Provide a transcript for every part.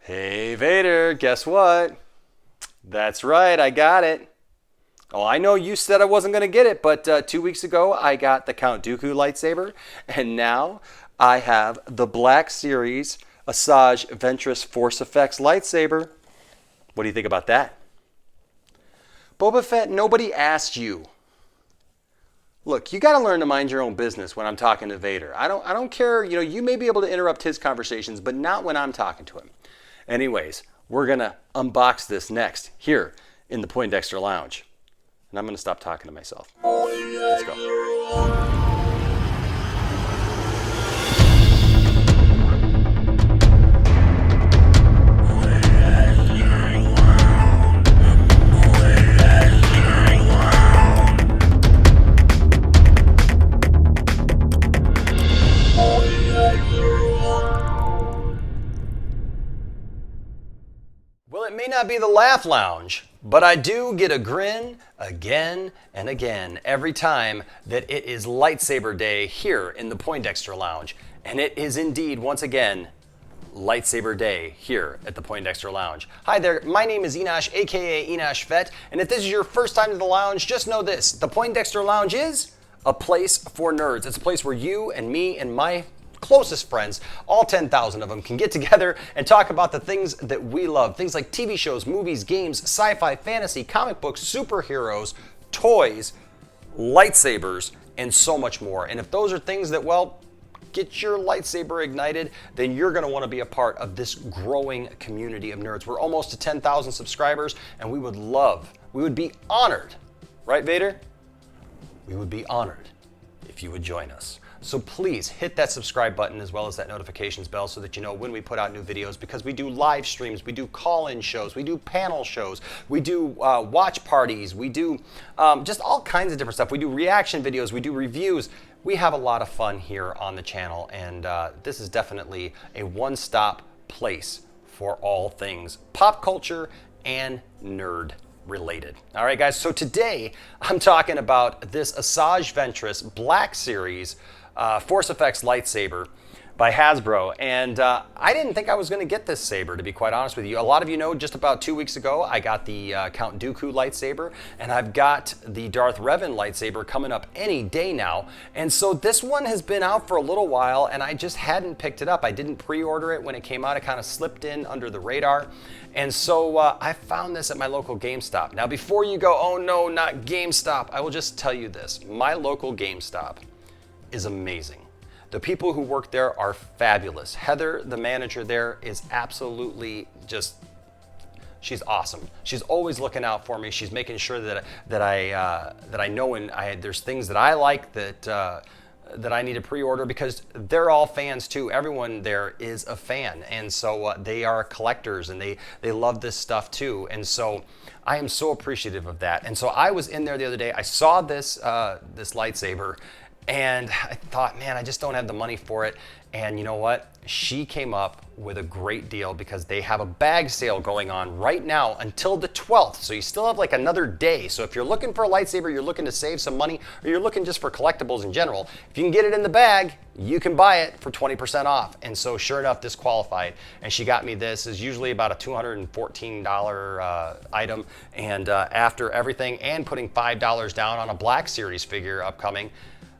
Hey Vader, guess what? That's right, I got it. Oh, I know you said I wasn't going to get it, but 2 weeks ago I got the Count Dooku lightsaber, and now I have the Black Series ASAJJ Ventress Force Effects lightsaber. What do you think about that? Boba Fett, nobody asked you. Look, you got to learn to mind your own business when I'm talking to Vader. I don't care, you may be able to interrupt his conversations, but not when I'm talking to him. Anyways, we're going to unbox this next here in the Poindexter Lounge. And I'm going to stop talking to myself. Let's go. Well, it may not be the laugh lounge, but I do get a grin again and again every time that it is lightsaber day here in the Poindexter Lounge. And it is indeed, once again, lightsaber day here at the Poindexter Lounge. Hi there, my name is Enosh, aka Enosh Fett, and if this is your first time to the lounge, just know this: the Poindexter Lounge is a place for nerds. It's a place where you and me and my closest friends, all 10,000 of them, can get together and talk about the things that we love. Things like TV shows, movies, games, sci-fi, fantasy, comic books, superheroes, toys, lightsabers, and so much more. And if those are things that, well, get your lightsaber ignited, then you're going to want to be a part of this growing community of nerds. We're almost to 10,000 subscribers, and we would be honored, right, Vader? We would be honored if you would join us. So please hit that subscribe button as well as that notifications bell so that you know when we put out new videos, because we do live streams, we do call-in shows, we do panel shows, we do watch parties, we do just all kinds of different stuff. We do reaction videos, we do reviews. We have a lot of fun here on the channel, and this is definitely a one-stop place for all things pop culture and nerd related. All right, guys, so today I'm talking about this ASAJJ Ventress Black Series Force Effects lightsaber by Hasbro, and I didn't think I was going to get this saber, to be quite honest with you. A lot of you know, just about 2 weeks ago I got the Count Dooku lightsaber, and I've got the Darth Revan lightsaber coming up any day now, and so this one has been out for a little while and I just hadn't picked it up. I didn't pre-order it when it came out. It kind of slipped in under the radar, and so I found this at my local GameStop. Now before you go, oh no, not GameStop, I will just tell you this: my local GameStop is amazing. The people who work there are fabulous. Heather, the manager there, is absolutely just, she's awesome. She's always looking out for me. She's making sure that I know when there's things that I like that I need to pre-order, because they're all fans too. Everyone there is a fan, and so they are collectors, and they love this stuff too. And so I am so appreciative of that. And so I was in there the other day. I saw this this lightsaber, and I thought, man, I just don't have the money for it. And you know what? She came up with a great deal, because they have a bag sale going on right now until the 12th. So you still have like another day. So if you're looking for a lightsaber, you're looking to save some money, or you're looking just for collectibles in general, if you can get it in the bag, you can buy it for 20% off. And so sure enough, this qualified. And she got me this. Is usually about a $214 item. And after everything and putting $5 down on a Black Series figure upcoming,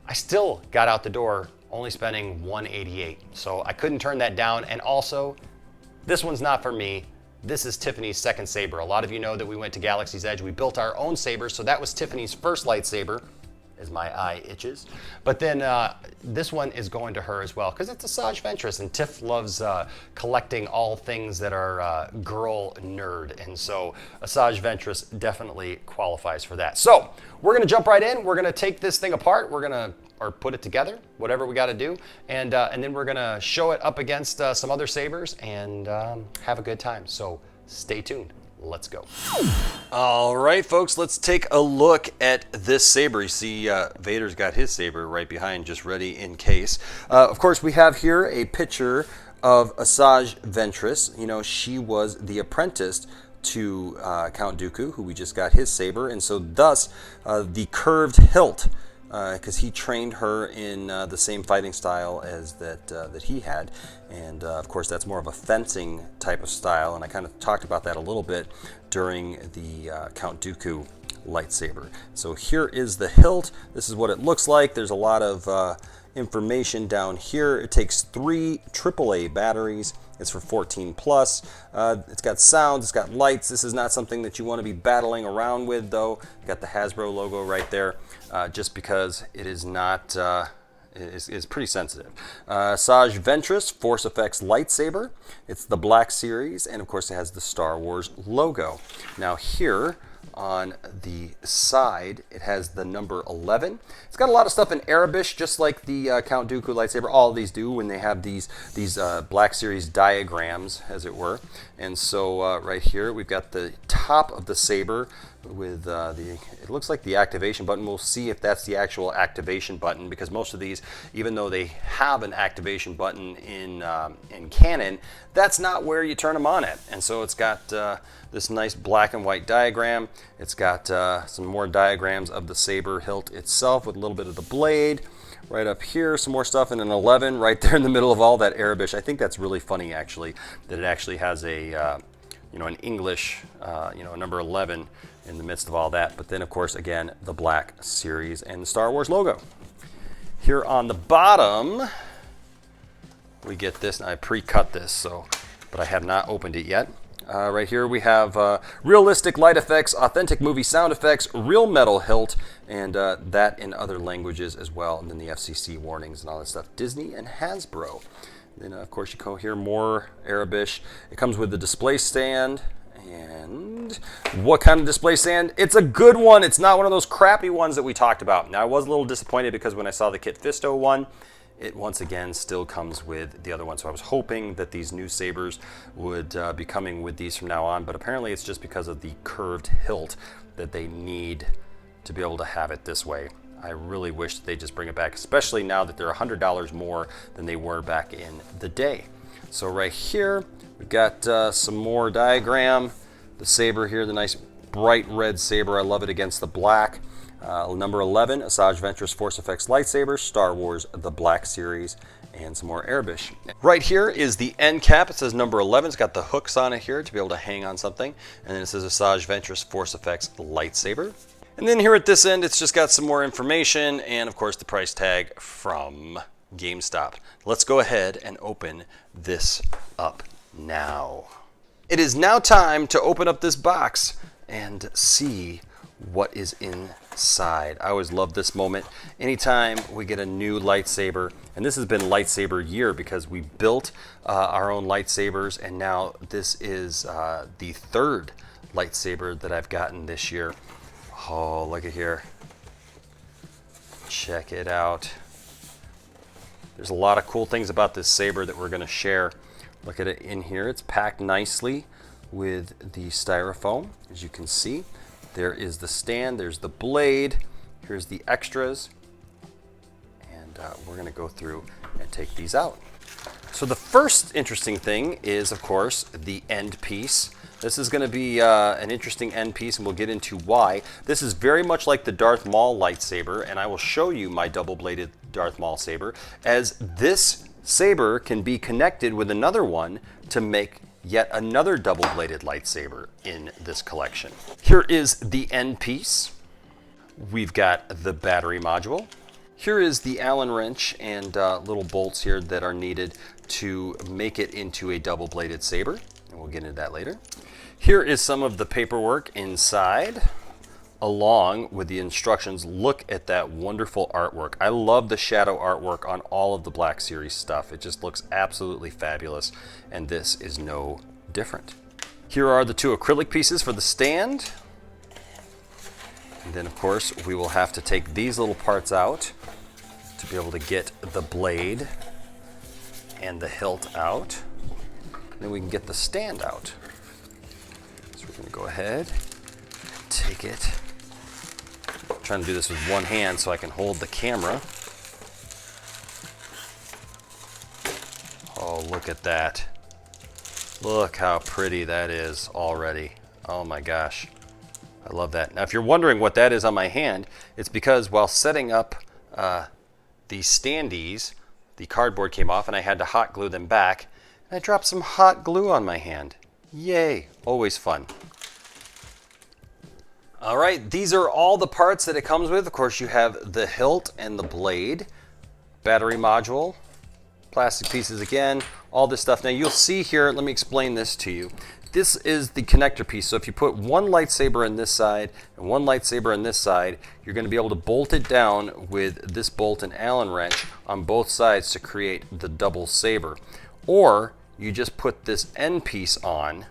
I still got out the door only spending $188. So I couldn't turn that down. And also, this one's not for me. This is Tiffany's second saber. A lot of you know that we went to Galaxy's Edge. We built our own saber, so that was Tiffany's first lightsaber, as my eye itches. But then this one is going to her as well, because it's ASAJJ Ventress, and Tiff loves collecting all things that are girl nerd, and so ASAJJ Ventress definitely qualifies for that. So we're going to jump right in. We're going to take this thing apart. We're going to or put it together, whatever we got to do, and then we're going to show it up against some other sabers and have a good time. So stay tuned. Let's go. All right, folks, let's take a look at this saber. You see Vader's got his saber right behind, just ready in case. Of course, we have here a picture of ASAJJ Ventress. You know, she was the apprentice to Count Dooku, who we just got his saber, and so thus the curved hilt because he trained her in the same fighting style as that he had, and of course that's more of a fencing type of style, and I kind of talked about that a little bit during the Count Dooku lightsaber. So here is the hilt. This is what it looks like. There's a lot of information down here. It takes 3 AAA batteries. It's for 14 plus. It's got sounds, it's got lights. This is not something that you want to be battling around with, though. Got the HASBRO logo right there, just because it is not, is pretty sensitive. ASAJJ Ventress Force Effects Lightsaber. It's the Black Series, and of course it has the Star Wars logo. Now here, on the side, it has the number 11. It's got a lot of stuff in Arabic, just like the Count Dooku lightsaber. All of these do when they have these Black Series diagrams, as it were. And so right here, we've got the top of the saber with it looks like the activation button. We'll see if that's the actual activation button, because most of these, even though they have an activation button in canon, that's not where you turn them on at. And so it's got this nice black and white diagram. It's got some more diagrams of the saber hilt itself with a little bit of the blade. Right up here, some more stuff, and an 11 right there in the middle of all that Arabic. I think that's really funny, actually, that it actually has a an English, a number 11 in the midst of all that. But then, of course, again, the Black Series and the Star Wars logo. Here on the bottom, we get this. And I pre-cut this, but I have not opened it yet. Right here we have realistic light effects, authentic movie sound effects, real metal hilt, and that in other languages as well. And then the FCC warnings and all that stuff. Disney and HASBRO. Then, of course, you go here, more Arabic. It comes with the display stand. And what kind of display stand? It's a good one. It's not one of those crappy ones that we talked about. Now, I was a little disappointed because when I saw the Kit Fisto one, it once again still comes with the other one. So I was hoping that these new sabers would be coming with these from now on. But apparently it's just because of the curved hilt that they need to be able to have it this way. I really wish that they just bring it back, especially now that they're $100 more than they were back in the day. So right here, we've got some more diagram. The saber here, the nice bright red saber. I love it against the black. Number 11, ASAJJ Ventress Force Effects Lightsaber, Star Wars, the Black Series, and some more Arabic. Right here is the end cap. It says number 11. It's got the hooks on it here to be able to hang on something. And then it says ASAJJ Ventress Force Effects Lightsaber. And then here at this end, it's just got some more information and, of course, the price tag from GameStop. Let's go ahead and open this up now. It is now time to open up this box and see what is inside. I always love this moment. Anytime we get a new lightsaber, and this has been lightsaber year because we built our own lightsabers, and now this is the 3rd lightsaber that I've gotten this year. Oh, look at here. Check it out. There's a lot of cool things about this saber that we're going to share. Look at it in here. It's packed nicely with the styrofoam, as you can see. There is the stand, there's the blade, here's the extras, and we're going to go through and take these out. So the first interesting thing is, of course, the end piece. This is going to be an interesting end piece, and we'll get into why. This is very much like the Darth Maul lightsaber, and I will show you my double-bladed Darth Maul saber, as this saber can be connected with another one to make yet another double-bladed lightsaber in this collection. Here is the end piece. We've got the battery module. Here is the Allen wrench and little bolts here that are needed to make it into a double-bladed saber, and we'll get into that later. Here is some of the paperwork inside, along with the instructions. Look at that wonderful artwork. I love the shadow artwork on all of the Black Series stuff. It just looks absolutely fabulous, and this is no different. Here are the 2 acrylic pieces for the stand. And then, of course, we will have to take these little parts out to be able to get the blade and the hilt out. Then we can get the stand out. So we're going to go ahead, take it. I'm trying to do this with one hand so I can hold the camera. Oh, look at that. Look how pretty that is already. Oh my gosh. I love that. Now, if you're wondering what that is on my hand, It's because while setting up the standees, the cardboard came off and I had to hot glue them back. And I dropped some hot glue on my hand. Yay, always fun. All right, these are all the parts that it comes with. Of course, you have the hilt and the blade, battery module, plastic pieces again, all this stuff. Now you'll see here, let me explain this to you. This is the connector piece. So if you put one lightsaber in this side and one lightsaber in this side, you're going to be able to bolt it down with this bolt and Allen wrench on both sides to create the double saber. Or you just put this end piece on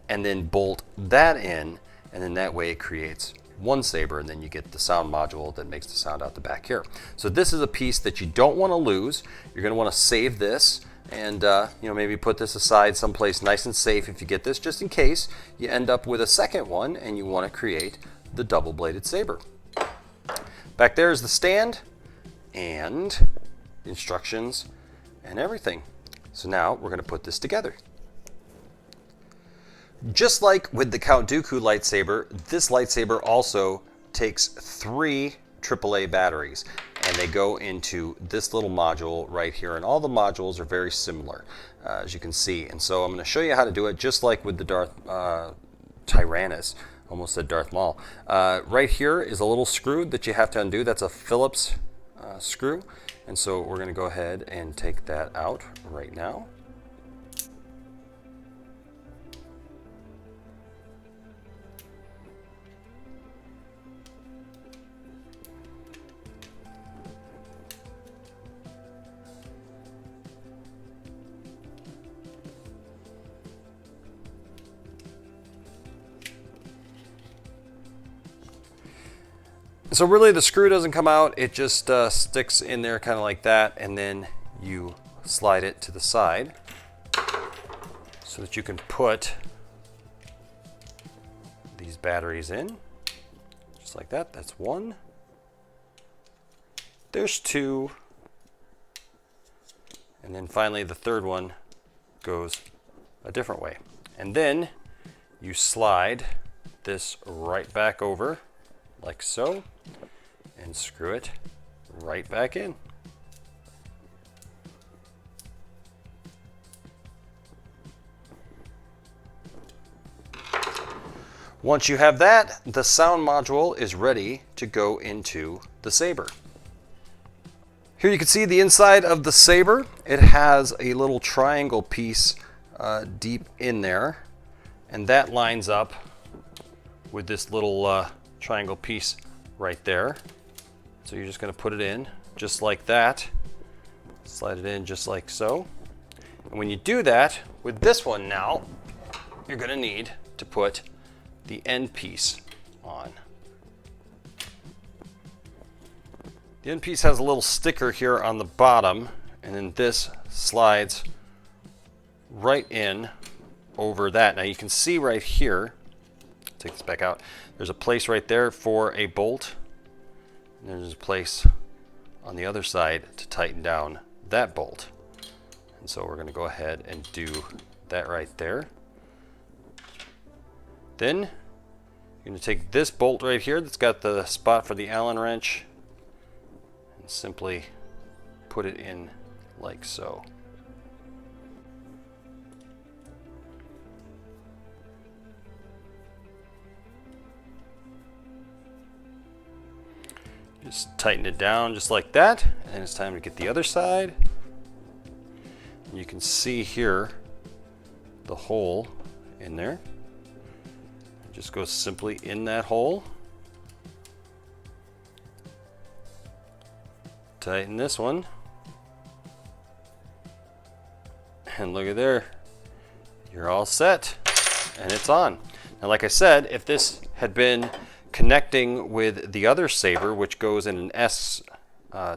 and then bolt that in, and then that way it creates one saber, and then you get the sound module that makes the sound out the back here. So this is a piece that you don't want to lose. You're going to want to save this and maybe put this aside someplace nice and safe if you get this, just in case you end up with a second one and you want to create the double-bladed saber. Back there is the stand and instructions and everything. So now we're going to put this together. Just like with the Count Dooku lightsaber, this lightsaber also takes 3 AAA batteries, and they go into this little module right here, and all the modules are very similar, as you can see. And so I'm going to show you how to do it just like with the Tyrannus. Almost said Darth Maul. Right here is a little screw that you have to undo. That's a Phillips screw, and so we're going to go ahead and take that out right now. So really the screw doesn't come out, it just sticks in there kind of like that, and then you slide it to the side so that you can put these batteries in, just like that. That's 1. There's 2. And then finally the third one goes a different way. And then you slide this right back over like so, and screw it right back in. Once you have that, the sound module is ready to go into the saber. Here you can see the inside of the saber. It has a little triangle piece deep in there, and that lines up with this little triangle piece right there. So you're just going to put it in just like that, slide it in just like so. And when you do that with this one now, you're going to need to put the end piece on. The end piece has a little sticker here on the bottom, and then this slides right in over that. Now you can see right here, take this back out, there's a place right there for a bolt, and there's a place on the other side to tighten down that bolt. And so we're going to go ahead and do that right there. Then you're going to take this bolt right here that's got the spot for the Allen wrench and simply put it in like so. Just tighten it down just like that, and it's time to get the other side. You can see here the hole in there. It just goes simply in that hole. Tighten this one. And look at there. You're all set, and it's on. Now, like I said, if this had been connecting with the other saber, which goes in an S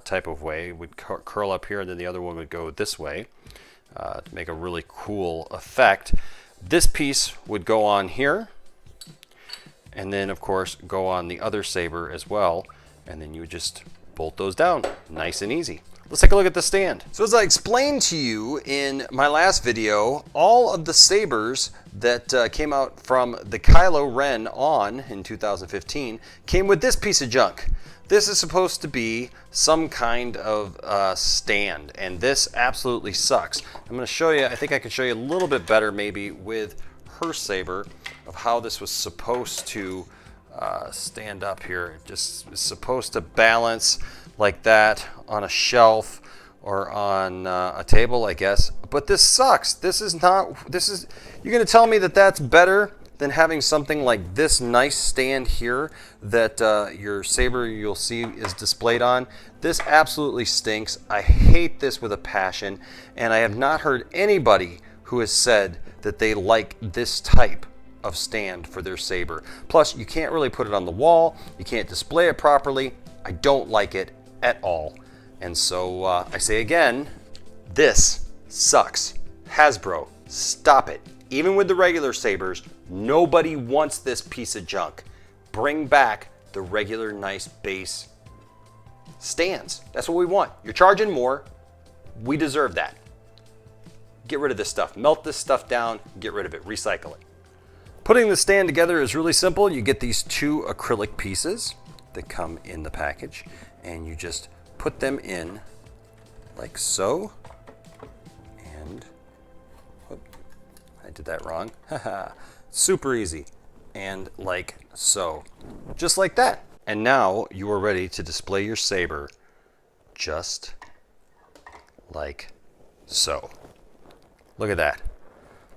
type of way, it would curl up here, and then the other one would go this way to make a really cool effect. This piece would go on here, and then of course go on the other saber as well, and then you would just bolt those down. Nice and easy. Let's take a look at the stand. So as I explained to you in my last video, all of the sabers that came out from the Kylo Ren on in 2015 came with this piece of junk. This is supposed to be some kind of stand, and this absolutely sucks. I'm going to show you, I think I can show you a little bit better maybe with her saber of how this was supposed to stand up here. It just is supposed to balance like that on a shelf or on a table, I guess. But this sucks. This is not, you're going to tell me that that's better than having something like this nice stand here that your saber you'll see is displayed on. This absolutely stinks. I hate this with a passion, and I have not heard anybody who has said that they like this type of stand for their saber. Plus, you can't really put it on the wall. You can't display it properly. I don't like it at all. And so I say again, this sucks. Hasbro, stop it. Even with the regular sabers, nobody wants this piece of junk. Bring back the regular nice base stands. That's what we want. You're charging more. We deserve that. Get rid of this stuff. Melt this stuff down. Get rid of it. Recycle it. Putting the stand together is really simple. You get these two acrylic pieces that come in the package, and you just put them in like so. And I did that wrong. Super easy. And like so. Just like that. And now you are ready to display your saber just like so. Look at that.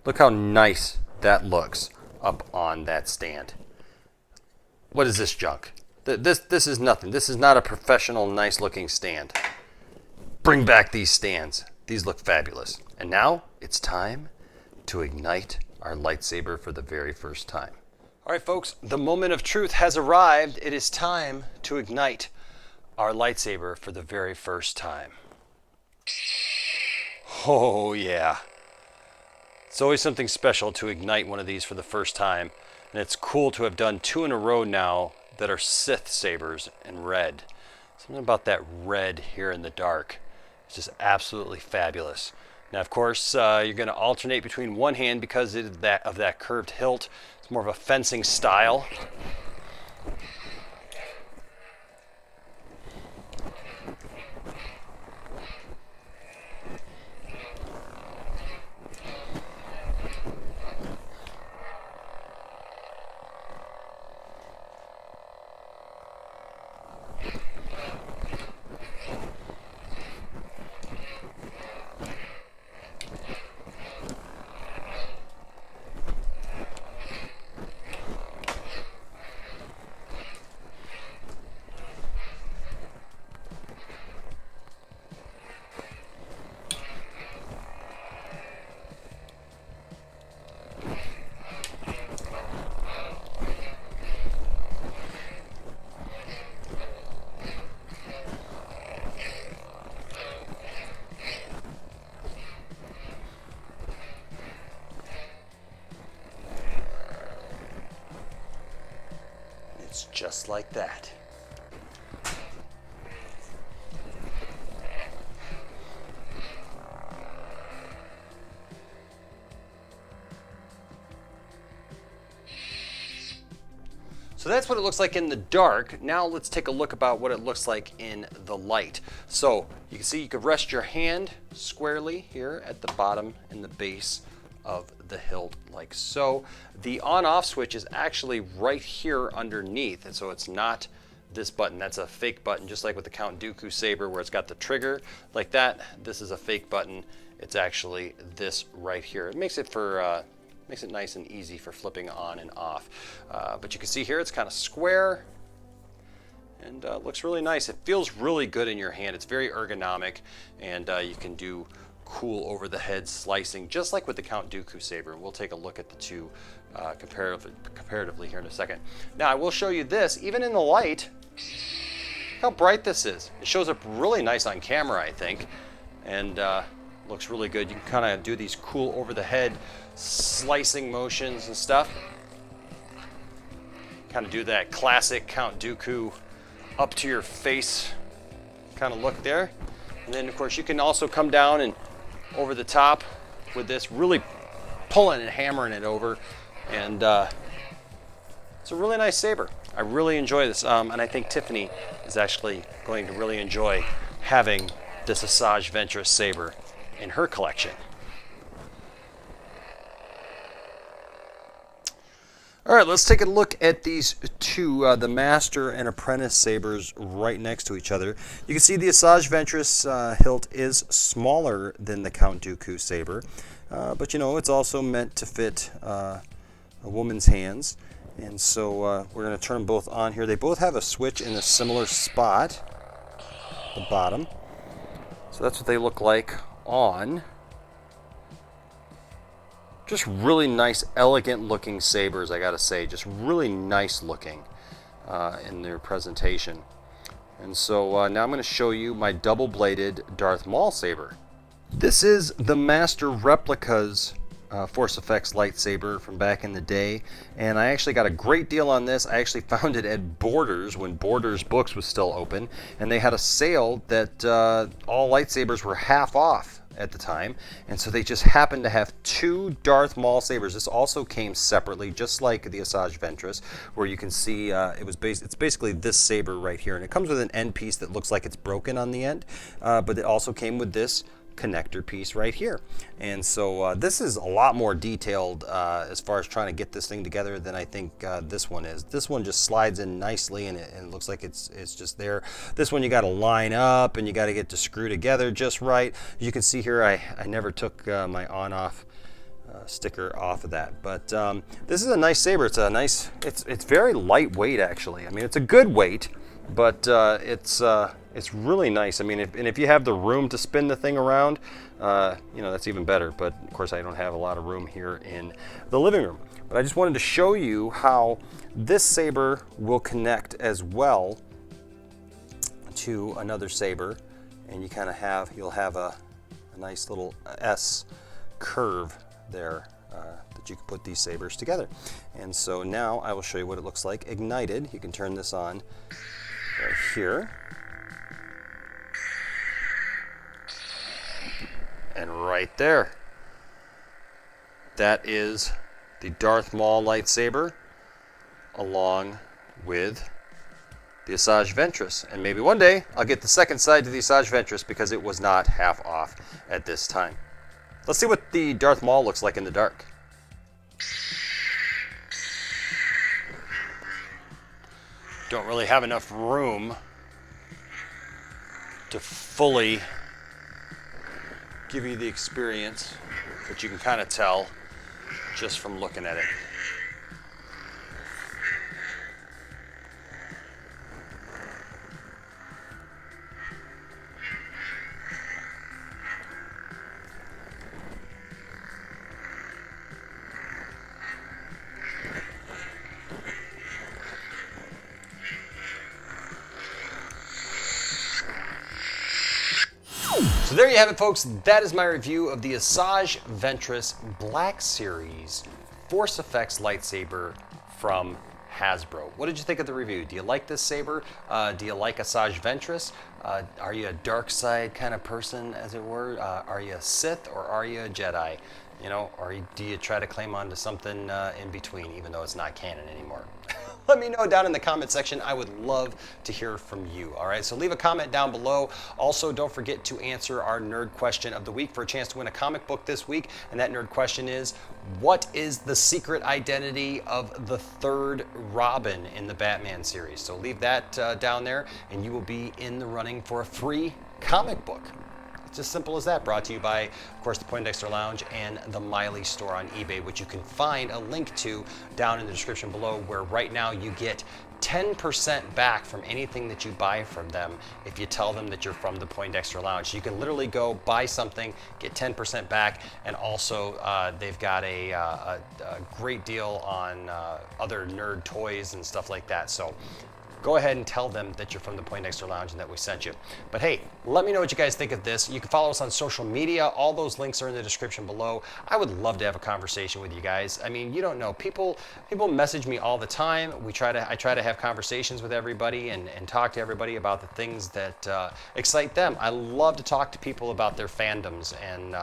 Look how nice that looks up on that stand. What is this junk? This is nothing. This is not a professional, nice looking stand. Bring back these stands. These look fabulous. And now it's time to ignite our lightsaber for the very first time. All right, folks, the moment of truth has arrived. It is time to ignite our lightsaber for the very first time. Oh, yeah. It's always something special to ignite one of these for the first time. And it's cool to have done 2 in a row now that are Sith sabers in red. Something about that red here in the dark. It's just absolutely fabulous. Now, of course, you're going to alternate between one hand because of that curved hilt. It's more of a fencing style. It's just like that. So that's what it looks like in the dark. Now let's take a look about what it looks like in the light. So you can see you could rest your hand squarely here at the bottom and the base of the hilt like so. The on-off switch is actually right here underneath, and so it's not this button. That's a fake button, just like with the Count Dooku saber where it's got the trigger like that. This is a fake button. It's actually this right here. It makes it for makes it nice and easy for flipping on and off. But you can see here it's kind of square and looks really nice. It feels really good in your hand. It's very ergonomic, and you can do cool over the head slicing just like with the Count Dooku saber. And we'll take a look at the two comparatively here in a second. Now I will show you this, even in the light, how bright this is. It shows up really nice on camera, I think, and looks really good. You can kind of do these cool over the head slicing motions and stuff. Kind of do that classic Count Dooku up to your face kind of look there. And then of course you can also come down and over the top with this, really pulling and hammering it over, and it's a really nice saber. I really enjoy this, and I think Tiffany is actually going to really enjoy having this ASAJJ Ventress saber in her collection. All right, let's take a look at these two, the Master and Apprentice sabers right next to each other. You can see the ASAJJ Ventress hilt is smaller than the Count Dooku saber, but you know, it's also meant to fit a woman's hands. And so we're going to turn them both on here. They both have a switch in a similar spot, the bottom. So that's what they look like on. Just really nice, elegant looking sabers, I gotta say. Just really nice looking in their presentation. And so now I'm going to show you my double-bladed Darth Maul saber. This is the Master Replica's Force Effects lightsaber from back in the day, and I actually got a great deal on this. I actually found it at Borders when Borders Books was still open, and they had a sale that all lightsabers were half off at the time, and so they just happened to have two Darth Maul sabers. This also came separately, just like the ASAJJ Ventress, where you can see it's basically this saber right here, and it comes with an end piece that looks like it's broken on the end, but it also came with this connector piece right here. And so this is a lot more detailed as far as trying to get this thing together than I think this one is. This one just slides in nicely, and it looks like it's just there. This one you got to line up, and you got to get to screw together just right. You can see here I never took my on-off sticker off of that, but this is a nice saber. It's very lightweight, actually. I mean, it's a good weight, but it's really nice. I mean, if you have the room to spin the thing around, you know, that's even better. But of course, I don't have a lot of room here in the living room. But I just wanted to show you how this saber will connect as well to another saber, and you'll have a nice little S curve there that you can put these sabers together. And so now I will show you what it looks like ignited. You can turn this on right here. And right there, that is the Darth Maul lightsaber along with the ASAJJ Ventress. And maybe one day I'll get the second side to the ASAJJ Ventress because it was not half off at this time. Let's see what the Darth Maul looks like in the dark. Don't really have enough room to fully give you the experience, but you can kind of tell just from looking at it. So there you have it, folks. That is my review of the ASAJJ Ventress Black Series Force Effects lightsaber from HASBRO. What did you think of the review? Do you like this saber? Do you like ASAJJ Ventress? Are you a dark side kind of person, as it were? Are you a Sith or are you a Jedi? You know, or do you try to claim on to something in between, even though it's not canon anymore? Let me know down in the comment section. I would love to hear from you. All right, so leave a comment down below. Also, don't forget to answer our nerd question of the week for a chance to win a comic book this week. And that nerd question is, what is the secret identity of the third Robin in the Batman series? So leave that down there, and you will be in the running for a free comic book. It's as simple as that, brought to you by, of course, the Poindexter Lounge and the Milee Store on eBay, which you can find a link to down in the description below, where right now you get 10% back from anything that you buy from them if you tell them that you're from the Poindexter Lounge. So you can literally go buy something, get 10% back, and also they've got a great deal on other nerd toys and stuff like that. So go ahead and tell them that you're from the Poindexter Lounge and that we sent you. But hey, let me know what you guys think of this. You can follow us on social media. All those links are in the description below. I would love to have a conversation with you guys. I mean, you don't know. People message me all the time. I try to have conversations with everybody and talk to everybody about the things that excite them. I love to talk to people about their fandoms and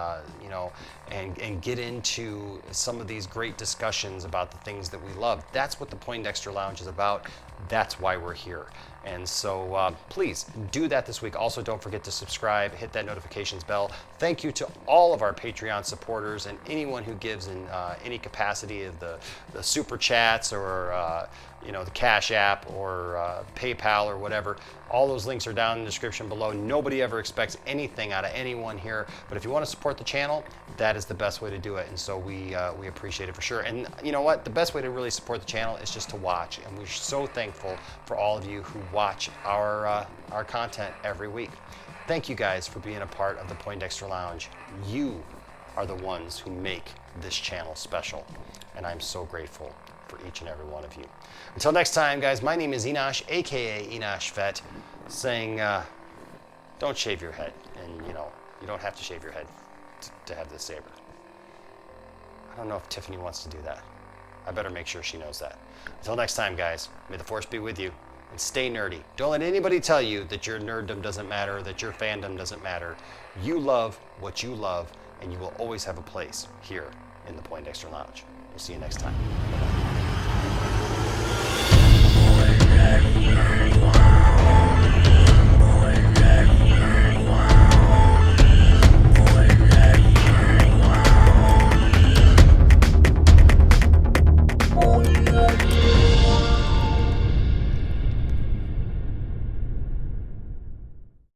and get into some of these great discussions about the things that we love. That's what the Poindexter Lounge is about. That's why we're here. And so please do that this week. Also, don't forget to subscribe, hit that notifications bell. Thank you to all of our Patreon supporters and anyone who gives in any capacity of the super chats or the Cash App or PayPal or whatever. All those links are down in the description below. Nobody ever expects anything out of anyone here, but if you want to support the channel, that is the best way to do it. And so we appreciate it for sure. And you know what? The best way to really support the channel is just to watch. And we're so thankful for all of you who watch our content every week. Thank you guys for being a part of the Poindexter Lounge. You are the ones who make this channel special, and I'm so grateful for each and every one of you. Until next time, guys, my name is Enosh, aka Enosh Vet, saying don't shave your head, and you don't have to shave your head to have this saber. I don't know if Tiffany wants to do that. I better make sure she knows that. Until next time, guys, may the force be with you, and stay nerdy. Don't let anybody tell you that your nerddom doesn't matter, that your fandom doesn't matter. You love what you love, and you will always have a place here in the Poindexter Lounge. We'll see you next time. Bye-bye.